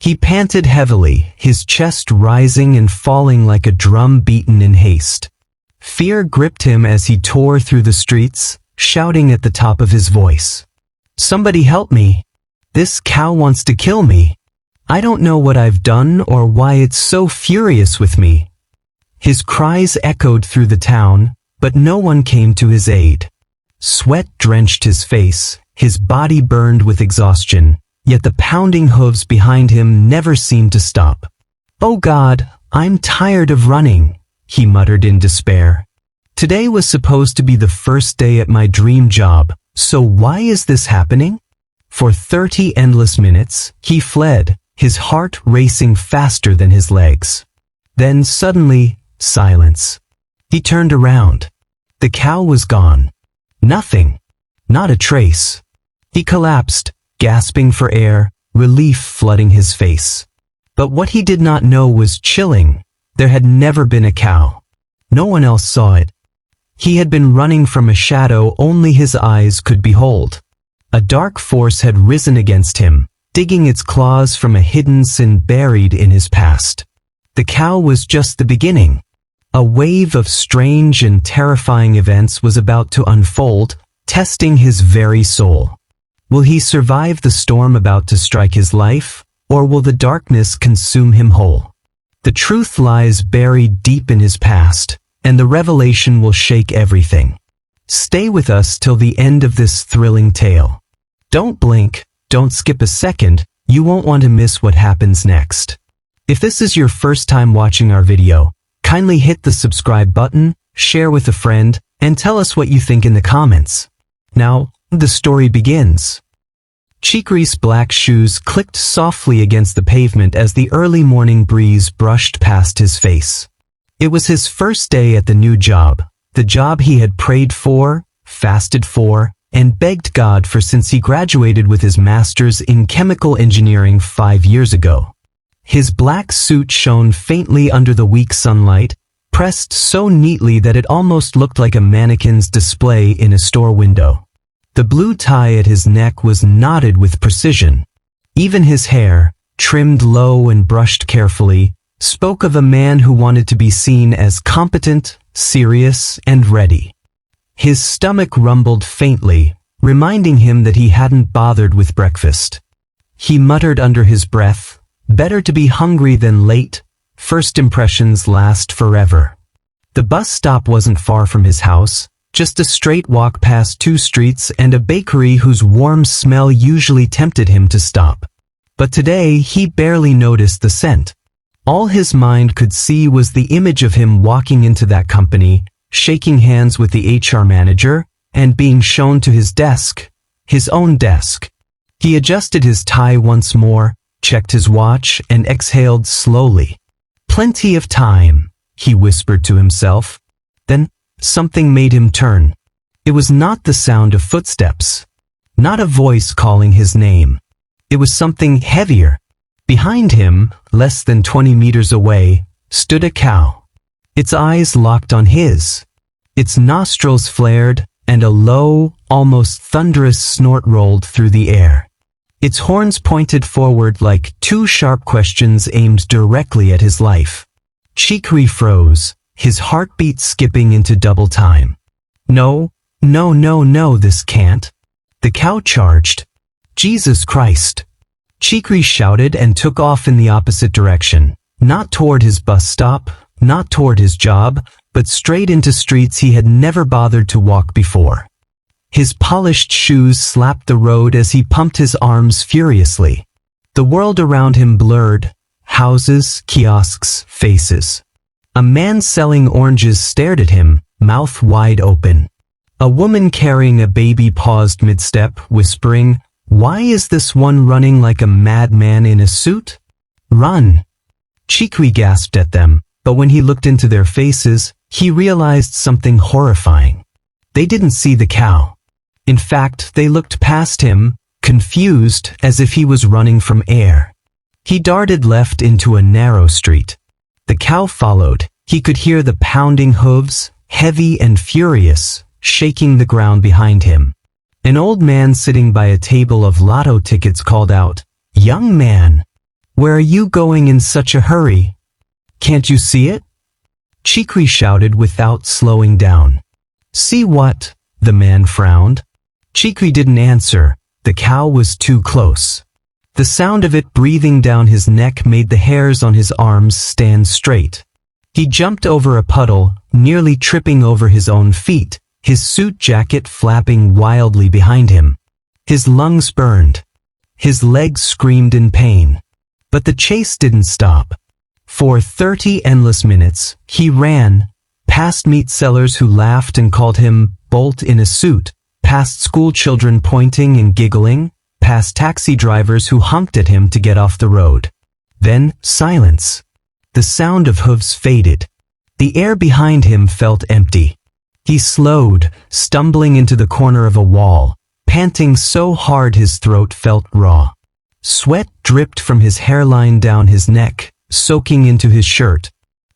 He panted heavily, his chest rising and falling like a drum beaten in haste. Fear gripped him as he tore through the streets, shouting at the top of his voice. "Somebody help me! This cow wants to kill me! I don't know what I've done or why it's so furious with me." His cries echoed through the town, but no one came to his aid. Sweat drenched his face, his body burned with exhaustion, yet the pounding hooves behind him never seemed to stop. "Oh God, I'm tired of running," he muttered in despair. "Today was supposed to be the first day at my dream job, so why is this happening?" For 30 endless minutes, he fled, his heart racing faster than his legs. Then suddenly, silence. He turned around. The cow was gone. Nothing. Not a trace. He collapsed, gasping for air, relief flooding his face. But what he did not know was chilling. There had never been a cow. No one else saw it. He had been running from a shadow only his eyes could behold. A dark force had risen against him, digging its claws from a hidden sin buried in his past. The cow was just the beginning. A wave of strange and terrifying events was about to unfold, testing his very soul. Will he survive the storm about to strike his life, or will the darkness consume him whole? The truth lies buried deep in his past, and the revelation will shake everything. Stay with us till the end of this thrilling tale. Don't blink, don't skip a second, you won't want to miss what happens next. If this is your first time watching our video, kindly hit the subscribe button, share with a friend, and tell us what you think in the comments. Now, the story begins. Chikri's black shoes clicked softly against the pavement as the early morning breeze brushed past his face. It was his first day at the new job, the job he had prayed for, fasted for, and begged God for since he graduated with his master's in chemical engineering 5 years ago. His black suit shone faintly under the weak sunlight, pressed so neatly that it almost looked like a mannequin's display in a store window. The blue tie at his neck was knotted with precision. Even his hair, trimmed low and brushed carefully, spoke of a man who wanted to be seen as competent, serious, and ready. His stomach rumbled faintly, reminding him that he hadn't bothered with breakfast. He muttered under his breath, "Better to be hungry than late. First impressions last forever." The bus stop wasn't far from his house, just a straight walk past 2 streets and a bakery whose warm smell usually tempted him to stop. But today he barely noticed the scent. All his mind could see was the image of him walking into that company, shaking hands with the HR manager, and being shown to his desk, his own desk. He adjusted his tie once more, checked his watch, and exhaled slowly. "Plenty of time," he whispered to himself. Then, something made him turn. It was not the sound of footsteps. Not a voice calling his name. It was something heavier. Behind him, less than 20 meters away, stood a cow. Its eyes locked on his. Its nostrils flared, and a low, almost thunderous snort rolled through the air. Its horns pointed forward like 2 sharp questions aimed directly at his life. Chikri froze, his heartbeat skipping into double time. "No, no, no, no, this can't." The cow charged. "Jesus Christ!" Chikri shouted and took off in the opposite direction, not toward his bus stop, not toward his job, but straight into streets he had never bothered to walk before. His polished shoes slapped the road as he pumped his arms furiously. The world around him blurred, houses, kiosks, faces. A man selling oranges stared at him, mouth wide open. A woman carrying a baby paused mid-step, whispering, "Why is this one running like a madman in a suit? Run!" Chikri gasped at them, but when he looked into their faces, he realized something horrifying. They didn't see the cow. In fact, they looked past him, confused, as if he was running from air. He darted left into a narrow street. The cow followed. He could hear the pounding hooves, heavy and furious, shaking the ground behind him. An old man sitting by a table of lotto tickets called out, "Young man, Where are you going in such a hurry? Can't you see it? Chikri shouted without slowing down. See what? The man frowned. Chikri didn't answer. The cow was too close. The sound of it breathing down his neck made the hairs on his arms stand straight. He jumped over a puddle, nearly tripping over his own feet, his suit jacket flapping wildly behind him. His lungs burned. His legs screamed in pain. But the chase didn't stop. For 30 endless minutes, he ran, past meat sellers who laughed and called him Bolt in a suit, past school children pointing and giggling, past taxi drivers who honked at him to get off the road. Then, silence. The sound of hooves faded. The air behind him felt empty. He slowed, stumbling into the corner of a wall, panting so hard his throat felt raw. Sweat dripped from his hairline down his neck, soaking into his shirt.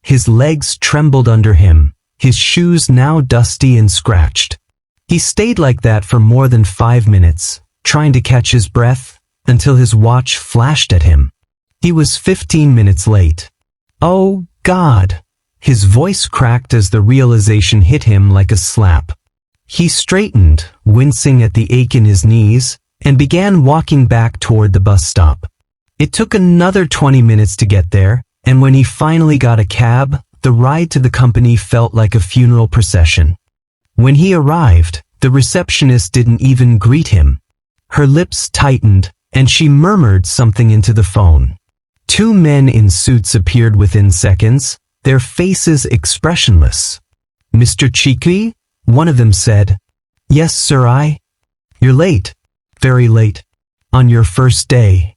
His legs trembled under him, his shoes now dusty and scratched. He stayed like that for more than 5 minutes, trying to catch his breath, until his watch flashed at him. He was 15 minutes late. Oh, God! His voice cracked as the realization hit him like a slap. He straightened, wincing at the ache in his knees, and began walking back toward the bus stop. It took another 20 minutes to get there, and when he finally got a cab, the ride to the company felt like a funeral procession. When he arrived, the receptionist didn't even greet him. Her lips tightened, and she murmured something into the phone. 2 men in suits appeared within seconds, their faces expressionless. Mr. Chikri? One of them said. Yes, sir, You're late. Very late. On your first day.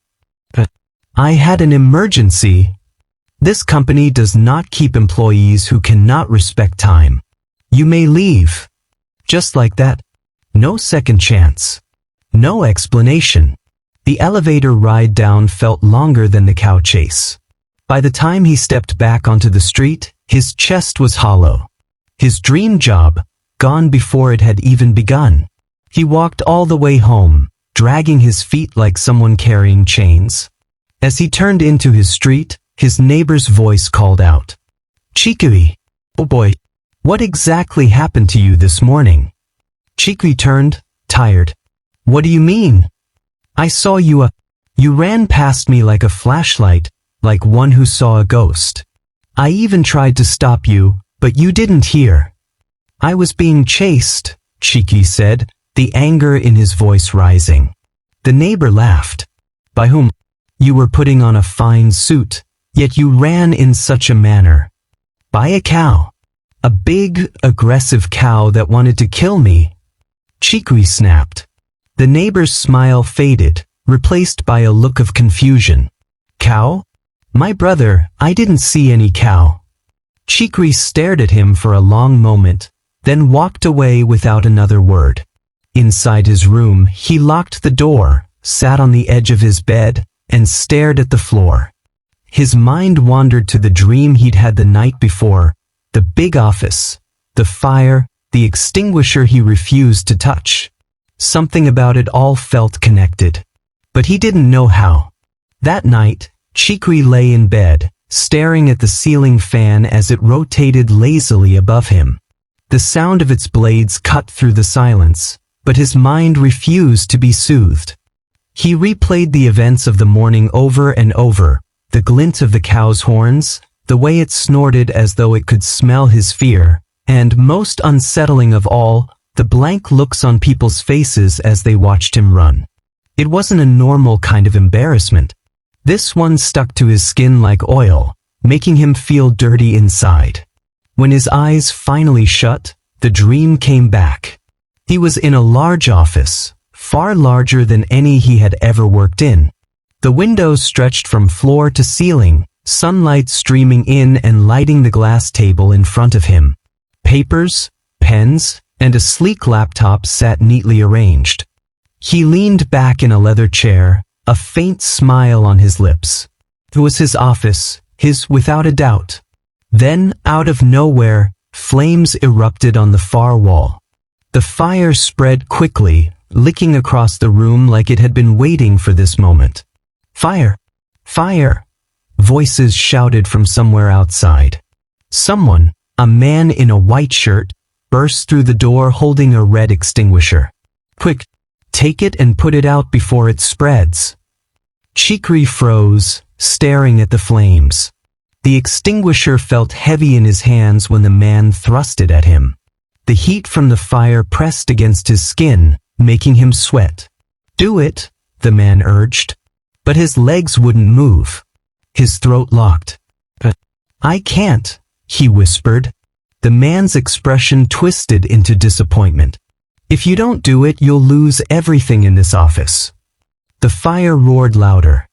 I had an emergency. This company does not keep employees who cannot respect time. You may leave. Just like that. No second chance. No explanation. The elevator ride down felt longer than the cow chase. By the time he stepped back onto the street, his chest was hollow. His dream job, gone before it had even begun. He walked all the way home, dragging his feet like someone carrying chains. As he turned into his street, his neighbor's voice called out. Chikri, oh boy, what exactly happened to you this morning? Chikri turned, tired. What do you mean? I saw you You ran past me like a flashlight, like one who saw a ghost. I even tried to stop you, but you didn't hear. I was being chased, Chikri said, the anger in his voice rising. The neighbor laughed. By whom? You were putting on a fine suit, yet you ran in such a manner. By a cow. A big, aggressive cow that wanted to kill me. Chikri snapped. The neighbor's smile faded, replaced by a look of confusion. Cow? My brother, I didn't see any cow. Chikri stared at him for a long moment, then walked away without another word. Inside his room, he locked the door, sat on the edge of his bed, and stared at the floor. His mind wandered to the dream he'd had the night before, the big office, the fire, the extinguisher he refused to touch. Something about it all felt connected. But he didn't know how. That night, Chikri lay in bed, staring at the ceiling fan as it rotated lazily above him. The sound of its blades cut through the silence, but his mind refused to be soothed. He replayed the events of the morning over and over, the glint of the cow's horns, the way it snorted as though it could smell his fear, and, most unsettling of all, the blank looks on people's faces as they watched him run. It wasn't a normal kind of embarrassment. This one stuck to his skin like oil, making him feel dirty inside. When his eyes finally shut, the dream came back. He was in a large office, far larger than any he had ever worked in. The windows stretched from floor to ceiling, sunlight streaming in and lighting the glass table in front of him. Papers, pens, and a sleek laptop sat neatly arranged. He leaned back in a leather chair, a faint smile on his lips. It was his office, his without a doubt. Then, out of nowhere, flames erupted on the far wall. The fire spread quickly, licking across the room like it had been waiting for this moment. Fire! Fire! Voices shouted from somewhere outside. Someone, a man in a white shirt, burst through the door holding a red extinguisher. Quick, take it and put it out before it spreads. Chikri froze, staring at the flames. The extinguisher felt heavy in his hands when the man thrust it at him. The heat from the fire pressed against his skin, making him sweat. Do it, the man urged. But his legs wouldn't move. His throat locked. I can't, he whispered. The man's expression twisted into disappointment. If you don't do it, you'll lose everything in this office. The fire roared louder.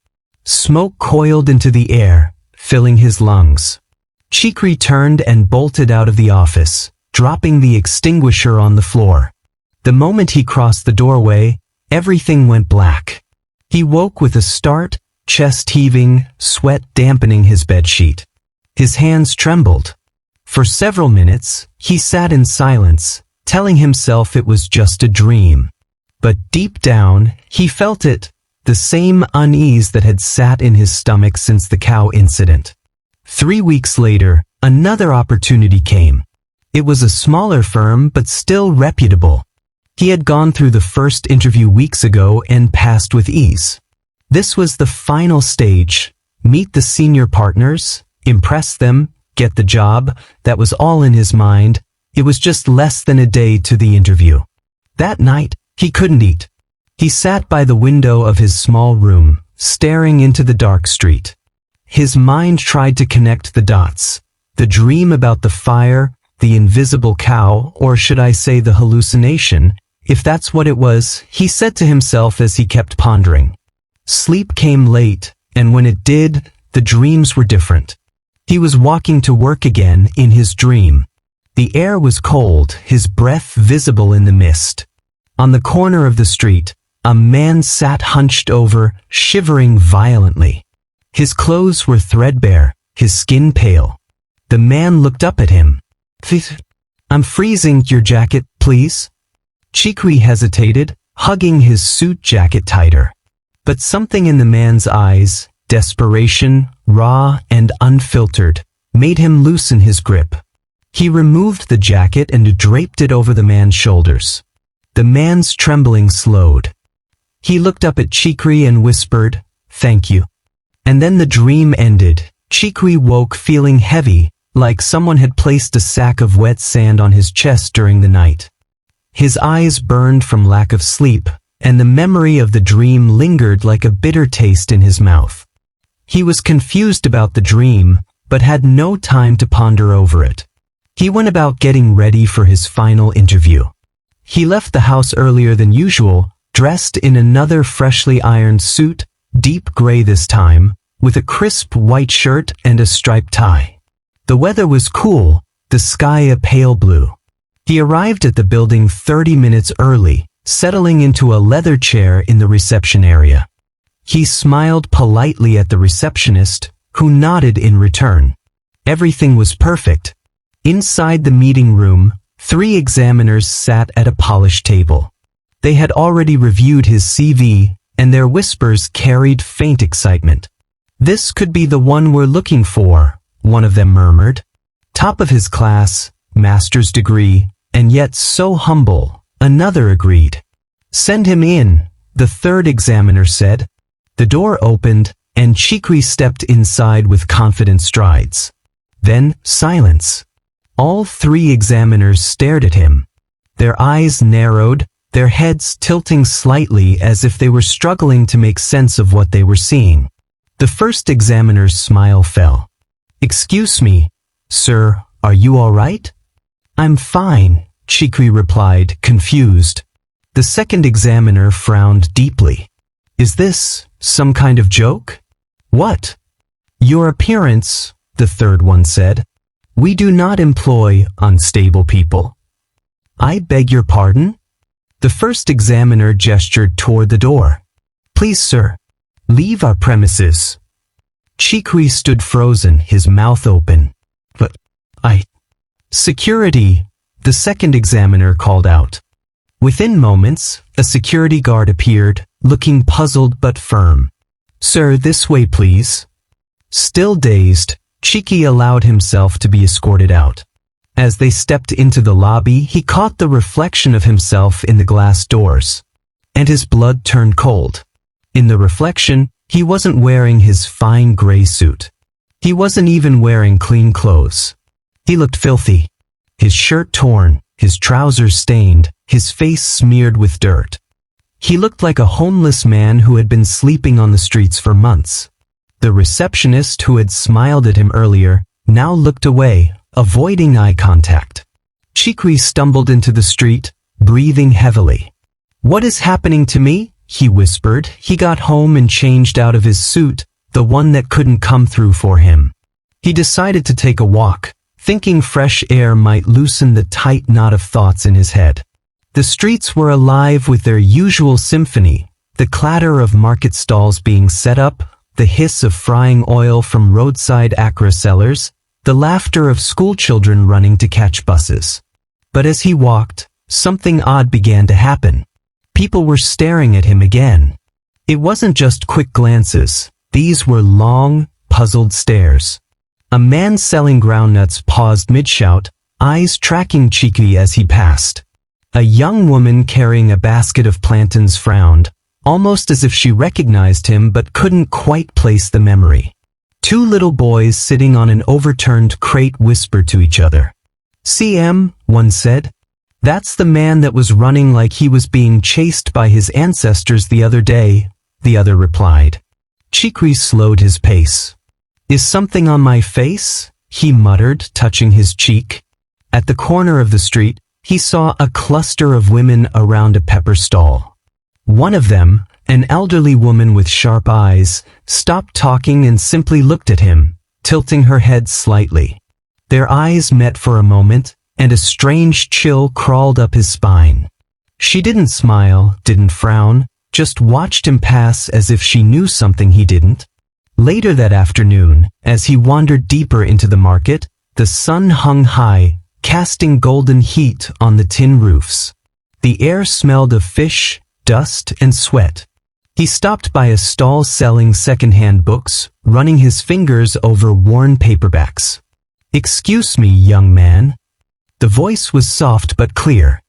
Smoke coiled into the air, filling his lungs. Chikri turned and bolted out of the office, dropping the extinguisher on the floor. The moment he crossed the doorway, everything went black. He woke with a start, chest heaving, sweat dampening his bedsheet. His hands trembled. For several minutes, he sat in silence, telling himself it was just a dream. But deep down, he felt it, the same unease that had sat in his stomach since the cow incident. 3 weeks later, another opportunity came. It was a smaller firm, but still reputable. He had gone through the first interview weeks ago and passed with ease. This was the final stage. Meet the senior partners, impress them, get the job. That was all in his mind. It was just less than a day to the interview. That night, he couldn't eat. He sat by the window of his small room, staring into the dark street. His mind tried to connect the dots. The dream about the fire, the invisible cow, or should I say the hallucination, if that's what it was, he said to himself as he kept pondering. Sleep came late, and when it did, the dreams were different. He was walking to work again in his dream. The air was cold, his breath visible in the mist. On the corner of the street, a man sat hunched over, shivering violently. His clothes were threadbare, his skin pale. The man looked up at him. I'm freezing, your jacket, please? Chikri hesitated, hugging his suit jacket tighter. But something in the man's eyes, desperation, raw and unfiltered, made him loosen his grip. He removed the jacket and draped it over the man's shoulders. The man's trembling slowed. He looked up at Chikri and whispered, "Thank you." And then the dream ended. Chikri woke feeling heavy, like someone had placed a sack of wet sand on his chest during the night. His eyes burned from lack of sleep, and the memory of the dream lingered like a bitter taste in his mouth. He was confused about the dream, but had no time to ponder over it. He went about getting ready for his final interview. He left the house earlier than usual, dressed in another freshly ironed suit, deep gray this time, with a crisp white shirt and a striped tie. The weather was cool, the sky a pale blue. He arrived at the building 30 minutes early, settling into a leather chair in the reception area. He smiled politely at the receptionist, who nodded in return. Everything was perfect. Inside the meeting room, 3 examiners sat at a polished table. They had already reviewed his CV, and their whispers carried faint excitement. "This could be the one we're looking for," one of them murmured. "Top of his class, master's degree, and yet so humble," another agreed. "Send him in," the third examiner said. The door opened, and Chikri stepped inside with confident strides. Then, silence. All 3 examiners stared at him. Their eyes narrowed, their heads tilting slightly as if they were struggling to make sense of what they were seeing. The first examiner's smile fell. "Excuse me, sir, are you all right?" "I'm fine," Chikri replied, confused. The second examiner frowned deeply. "Is this some kind of joke?" "What?" "Your appearance," the third one said. "We do not employ unstable people." "I beg your pardon?" The first examiner gestured toward the door. "Please, sir, leave our premises." Chikri stood frozen, his mouth open. "But Security," the second examiner called out. Within moments, a security guard appeared, looking puzzled but firm. Sir, this way please. Still dazed, Cheeky allowed himself to be escorted out. As they stepped into the lobby, he caught the reflection of himself in the glass doors. And his blood turned cold. In the reflection, he wasn't wearing his fine gray suit. He wasn't even wearing clean clothes. He looked filthy. His shirt torn, his trousers stained, his face smeared with dirt. He looked like a homeless man who had been sleeping on the streets for months. The receptionist who had smiled at him earlier now looked away, avoiding eye contact. Cheeky stumbled into the street, breathing heavily. "What is happening to me?" he whispered. He got home and changed out of his suit, the one that couldn't come through for him. He decided to take a walk, thinking fresh air might loosen the tight knot of thoughts in his head. The streets were alive with their usual symphony, the clatter of market stalls being set up, the hiss of frying oil from roadside akra sellers, the laughter of schoolchildren running to catch buses. But as he walked, something odd began to happen. People were staring at him again. It wasn't just quick glances. These were long, puzzled stares. A man selling groundnuts paused mid-shout, eyes tracking Cheeky as he passed. A young woman carrying a basket of plantains frowned, almost as if she recognized him but couldn't quite place the memory. Two little boys sitting on an overturned crate whispered to each other. "CM," one said. "That's the man that was running like he was being chased by his ancestors the other day," the other replied. Cheeky slowed his pace. "Is something on my face?" he muttered, touching his cheek. At the corner of the street, he saw a cluster of women around a pepper stall. One of them, an elderly woman with sharp eyes, stopped talking and simply looked at him, tilting her head slightly. Their eyes met for a moment, and a strange chill crawled up his spine. She didn't smile, didn't frown, just watched him pass as if she knew something he didn't. Later that afternoon, as he wandered deeper into the market, the sun hung high, casting golden heat on the tin roofs. The air smelled of fish, dust, and sweat. He stopped by a stall selling second-hand books, running his fingers over worn paperbacks. "Excuse me, young man." The voice was soft but clear.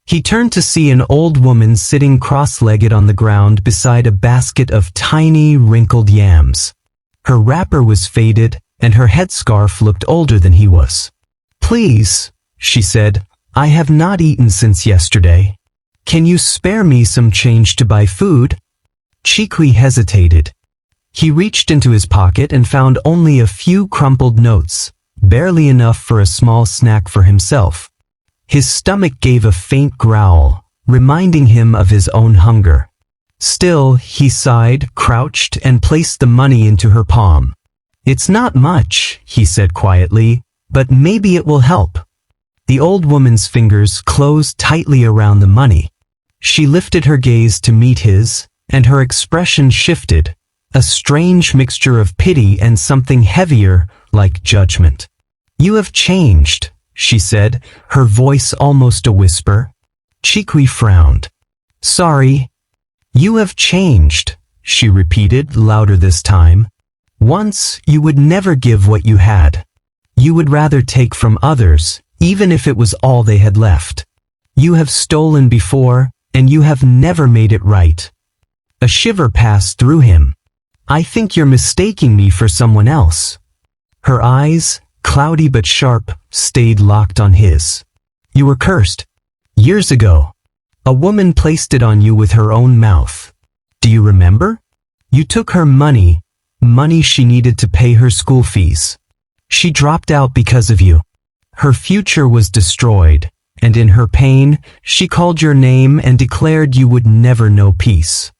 He turned to see an old woman sitting cross-legged on the ground beside a basket of tiny, wrinkled yams. Her wrapper was faded, and her headscarf looked older than he was. "Please," she said, "I have not eaten since yesterday. Can you spare me some change to buy food?" Cheeky hesitated. He reached into his pocket and found only a few crumpled notes, barely enough for a small snack for himself. His stomach gave a faint growl, reminding him of his own hunger. Still, he sighed, crouched, and placed the money into her palm. "It's not much," he said quietly, "but maybe it will help." The old woman's fingers closed tightly around the money. She lifted her gaze to meet his, and her expression shifted, a strange mixture of pity and something heavier, like judgment. "You have changed," she said, her voice almost a whisper. Cheeky frowned. "Sorry." "You have changed," she repeated, louder this time. "Once, you would never give what you had. You would rather take from others, even if it was all they had left. You have stolen before, and you have never made it right." A shiver passed through him. "I think you're mistaking me for someone else." Her eyes, cloudy but sharp, stayed locked on his. "You were cursed. Years ago. A woman placed it on you with her own mouth. Do you remember? You took her money she needed to pay her school fees. She dropped out because of you. Her future was destroyed, and in her pain, she called your name and declared you would never know peace."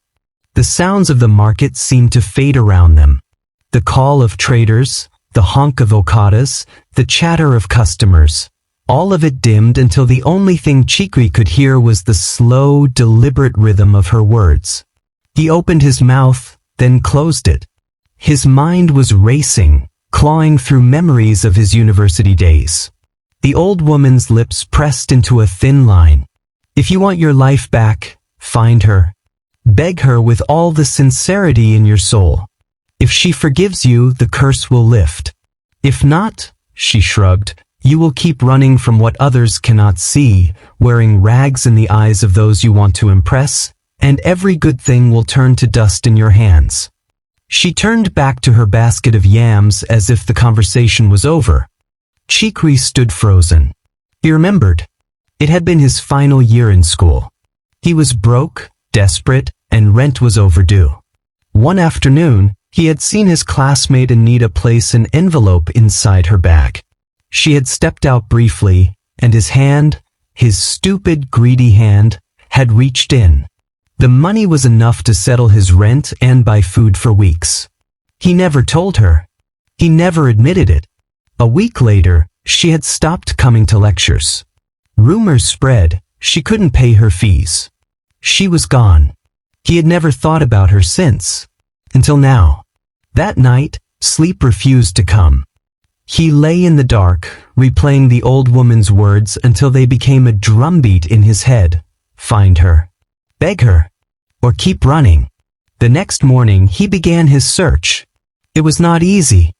The sounds of the market seemed to fade around them. The call of traders, the honk of okadas, the chatter of customers. All of it dimmed until the only thing Cheeky could hear was the slow, deliberate rhythm of her words. He opened his mouth, then closed it. His mind was racing, clawing through memories of his university days. The old woman's lips pressed into a thin line. "If you want your life back, find her. Beg her with all the sincerity in your soul. If she forgives you, the curse will lift. If not, she shrugged, you will keep running from what others cannot see, wearing rags in the eyes of those you want to impress, and every good thing will turn to dust in your hands. She turned back to her basket of yams as if the conversation was over. Chikri stood frozen. He remembered. It had been his final year in school. He was broke, desperate, and rent was overdue. One afternoon, he had seen his classmate Anita place an envelope inside her bag. She had stepped out briefly, and his hand, his stupid, greedy hand, had reached in. The money was enough to settle his rent and buy food for weeks. He never told her. He never admitted it. A week later, she had stopped coming to lectures. Rumors spread, she couldn't pay her fees. She was gone. He had never thought about her since. Until now. That night, sleep refused to come. He lay in the dark, replaying the old woman's words until they became a drumbeat in his head. Find her. Beg her. Or keep running. The next morning, he began his search. It was not easy.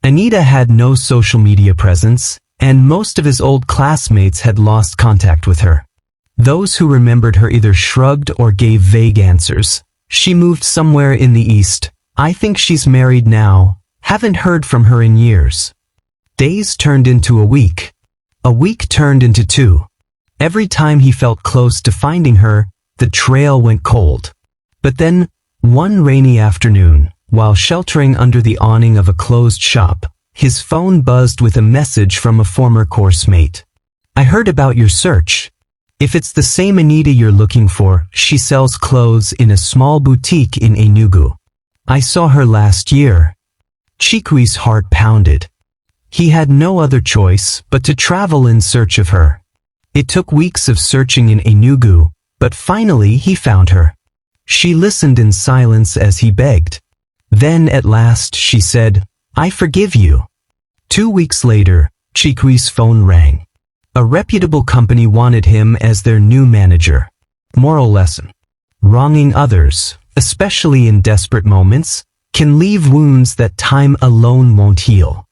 Anita had no social media presence, and most of his old classmates had lost contact with her. Those who remembered her either shrugged or gave vague answers. She moved somewhere in the east. I think she's married now. Haven't heard from her in years. Days turned into a week. A week turned into 2. Every time he felt close to finding her, the trail went cold. But then, one rainy afternoon, while sheltering under the awning of a closed shop, his phone buzzed with a message from a former course mate. I heard about your search. If it's the same Anita you're looking for, she sells clothes in a small boutique in Enugu. I saw her last year. Chikwi's heart pounded. He had no other choice but to travel in search of her. It took weeks of searching in Enugu, but finally he found her. She listened in silence as he begged. Then at last she said, I forgive you. 2 weeks later, Chikwi's phone rang. A reputable company wanted him as their new manager. Moral lesson. Wronging others, especially in desperate moments, can leave wounds that time alone won't heal.